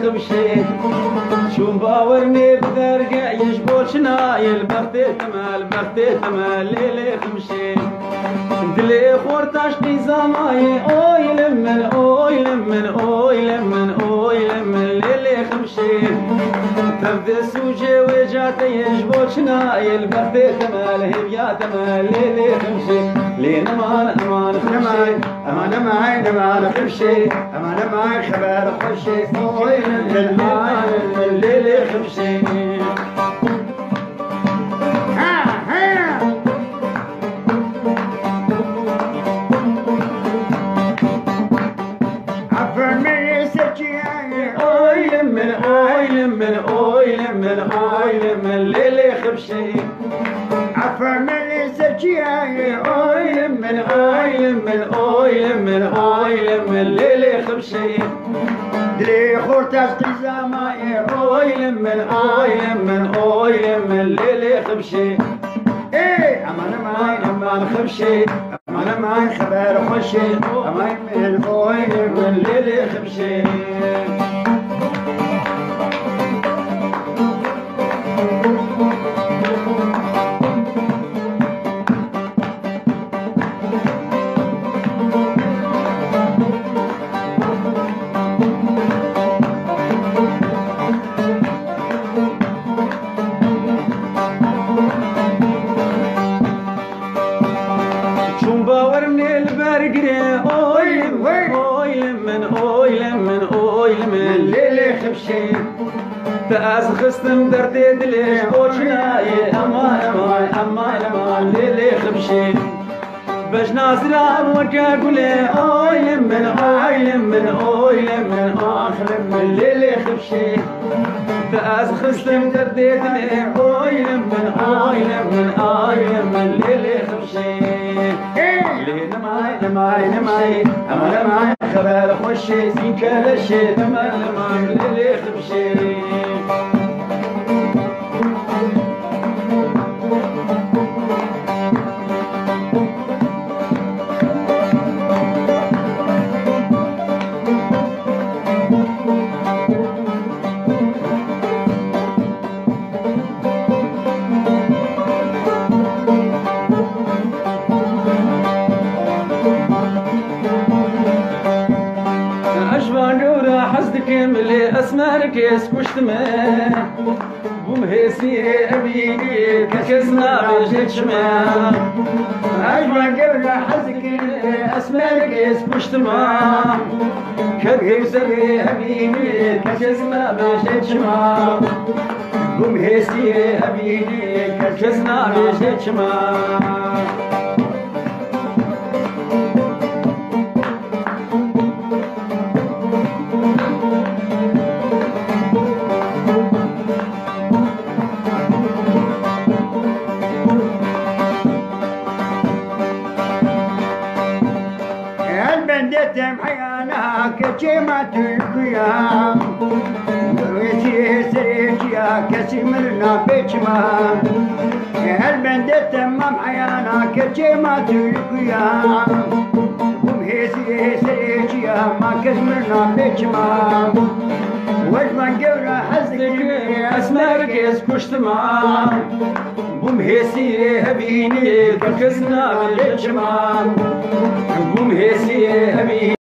خمشي شو باورني بدرجة يشبوشنا يلبختي تمال ليلي خمشي دلي خورتاش نظامي اوي لمن ليلي خمشي تبدي سوجي وجاتي يشبوشنا يلبختي تمال هبيا تمال ليلي خمشي لين امان خمشي امان خمشي امان معي خبر خمشي اوي ليلي خمشي لمن ليلي خمشي عفر من سجياي لمن ليلي خمشي دلي خورتاش تزاماي لمن ليلي خمشي ايه امان خمشي امان معي خبر خشي امان من ليلي خمشي باورني البرقري لمن ليلي خمشي تاز خستم دردي دلي بوشناي امان ليلي خمشي باش نازرة ورقا قولي لمن ليلي خمشي تاز خستم دردي دلي لمن ليلي خمشي نماي أما خبر خوشي زين كلشي تمام ليلي خمشي حسدك ملي اسمرك اسكشت ما ومهسي ابيني كسنا بجيت شما اجمع قبل حسدك اسمرك اسكشت ما كبهسي ابيني كسنا بجيت شما ومهسي ابيني كسنا بجيت شما بندتم حيانا كجيمة القيام ويسي سريجيا كسمرنا بيجما البندتم حيانا كجيمة القيام ومهيسي سريجيا ما كسمرنا بيجما وجمن قبل حزك اسمرك اسكشتما ومهيسي هبيني كسنا بيجما ومهيسي هبيني